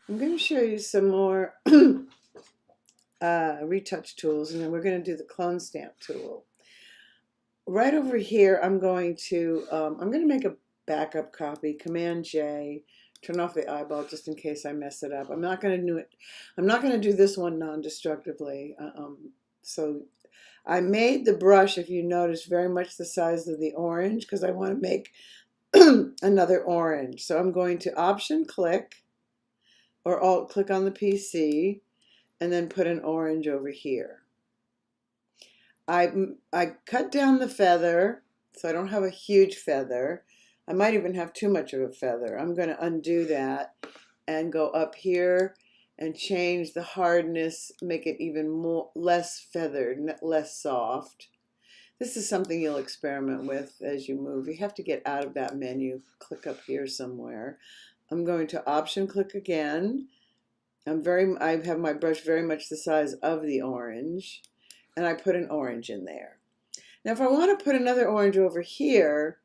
I'm going to show you some more retouch tools, and then we're going to do the clone stamp tool. Right over here, I'm going to make a backup copy, Command J, turn off the eyeball just in case I mess it up. I'm not going to do it. I'm not going to do this one non-destructively. So I made the brush, if you notice, very much the size of the orange because I want to make another orange. So I'm going to Option click or Alt click on the PC and then put an orange over here. I cut down the feather so I don't have a huge feather. I might even have too much of a feather. I'm going to undo that and go up here and change the hardness, make it even less feathered, less soft. This is something you'll experiment with as you move. You have to get out of that menu. Click up here somewhere. I'm going to Option click again. I have my brush very much the size of the orange, and I put an orange in there. Now if I want to put another orange over here,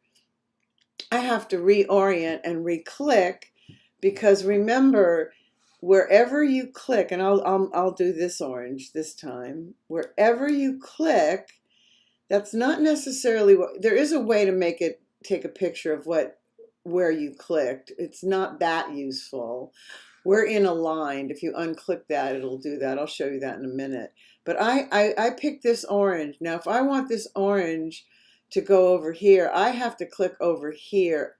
I have to reorient and re-click, because remember, wherever you click, and I'll do this orange this time, wherever you click, that's not necessarily what, there is a way to make it take a picture of where you clicked. It's not that useful. We're in aligned. If you unclick that, it'll do that. I'll show you that in a minute. But I picked this orange. Now, if I want this orange to go over here, I have to click over here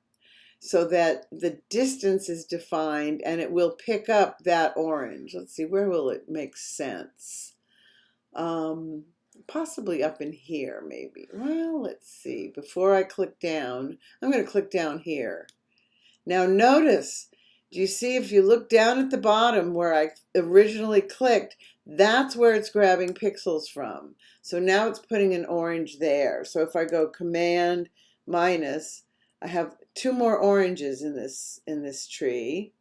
so that the distance is defined and it will pick up that orange. Let's see, where will it make sense? Possibly up in here, maybe. Well, let's see. Before I click down, I'm going to click down here. Now notice, do you see, if you look down at the bottom where I originally clicked, that's where it's grabbing pixels from. So now it's putting an orange there. So if I go Command minus, I have two more oranges in this tree.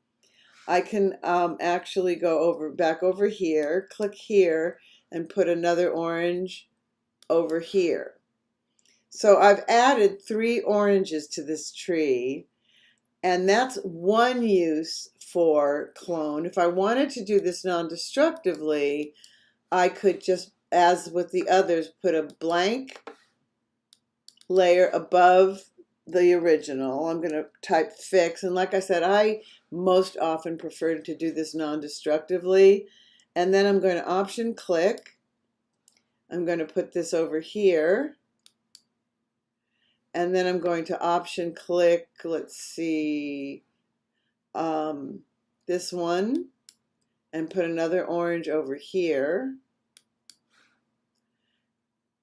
I can actually go back over here, click here, and put another orange over here. So I've added 3 oranges to this tree, and that's one use for clone. If I wanted to do this non-destructively, I could just, as with the others, put a blank layer above the original. I'm going to type fix, and like I said, I most often prefer to do this non-destructively. And then I'm going to Option click. I'm going to put this over here, and then I'm going to Option click, let's see, this one, and put another orange over here.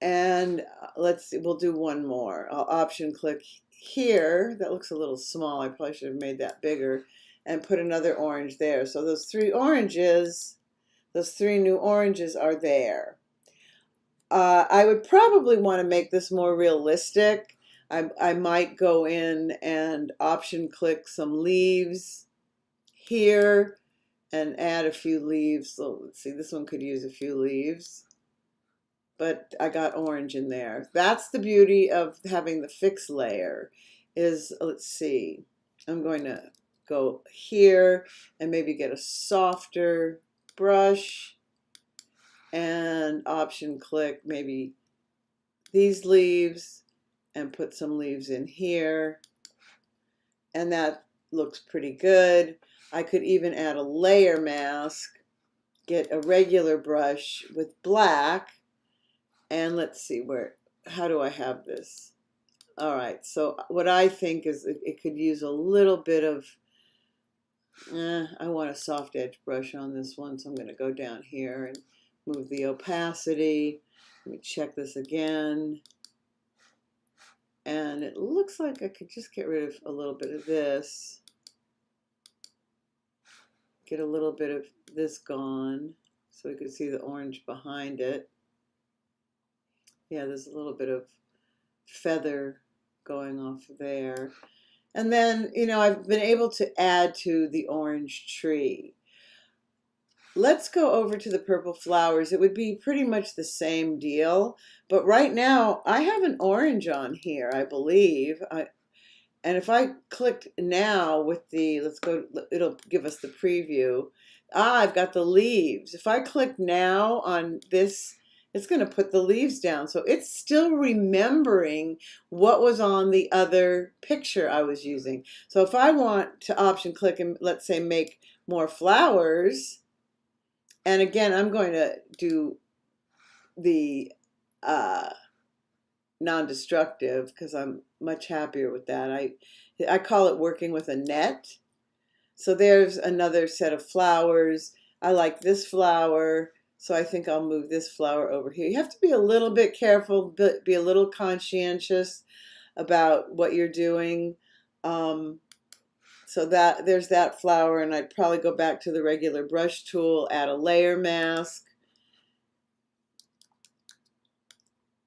And let's see, we'll do one more. I'll Option click here. That looks a little small. I probably should have made that bigger, and put another orange there. So those 3 oranges, those 3 new oranges are there. I would probably want to make this more realistic. I might go in and Option click some leaves here and add a few leaves. So let's see, this one could use a few leaves, but I got orange in there. That's the beauty of having the fix layer is, let's see, I'm going to go here and maybe get a softer brush and Option click maybe these leaves and put some leaves in here, and that looks pretty good. I could even add a layer mask, get a regular brush with black, and let's see, how do I have this? All right, so what I think is it could use a little bit of, I want a soft edge brush on this one, so I'm going to go down here and move the opacity. Let me check this again. And it looks like I could just get rid of a little bit of this. Get a little bit of this gone so we can see the orange behind it. Yeah, there's a little bit of feather going off there. And then, you know, I've been able to add to the orange tree. Let's go over to the purple flowers. It would be pretty much the same deal, but right now I have an orange on here, I believe. and if I clicked now with the, let's go, it'll give us the preview. I've got the leaves. If I click now on this, it's going to put the leaves down. So it's still remembering what was on the other picture I was using. So if I want to option click and let's say make more flowers, and again, I'm going to do the non-destructive because I'm much happier with that. I call it working with a net. So there's another set of flowers. I like this flower, so I think I'll move this flower over here. You have to be a little bit careful, be a little conscientious about what you're doing. So that there's that flower, and I'd probably go back to the regular brush tool, add a layer mask.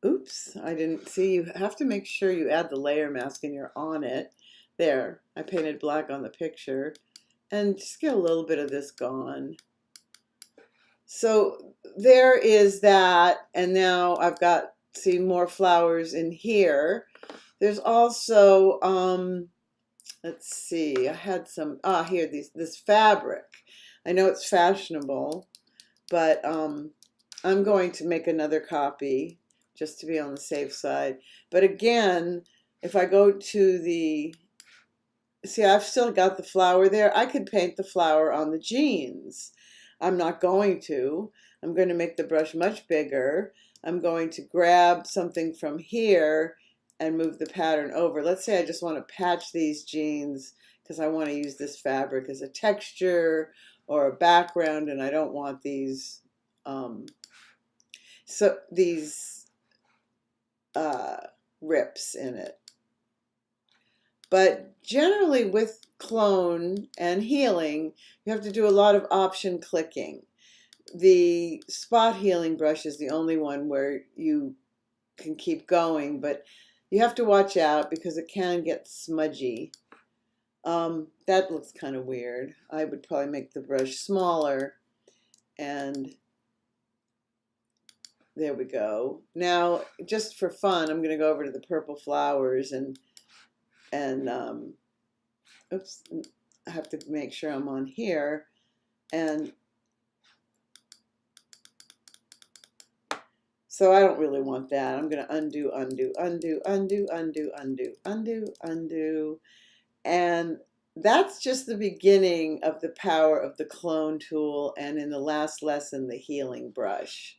Oops, I didn't see. You have to make sure you add the layer mask and you're on it. There, I painted black on the picture. And just get a little bit of this gone. So there is that, and now I've got, see, more flowers in here. There's also, let's see, I had some, here, this fabric. I know it's fashionable, but I'm going to make another copy just to be on the safe side. But again, if I go to the, see, I've still got the flower there. I could paint the flower on the jeans. I'm not going to. I'm going to make the brush much bigger. I'm going to grab something from here and move the pattern over. Let's say I just want to patch these jeans because I want to use this fabric as a texture or a background, and I don't want these rips in it. But generally with clone and healing, you have to do a lot of option clicking. The spot healing brush is the only one where you can keep going, but you have to watch out because it can get smudgy. That looks kind of weird. I would probably make the brush smaller, and there we go. Now, just for fun, I'm going to go over to the purple flowers and oops, I have to make sure I'm on here, and so I don't really want that. I'm going to undo, undo, undo, undo, undo, undo, undo, undo, and that's just the beginning of the power of the clone tool, and in the last lesson, the healing brush.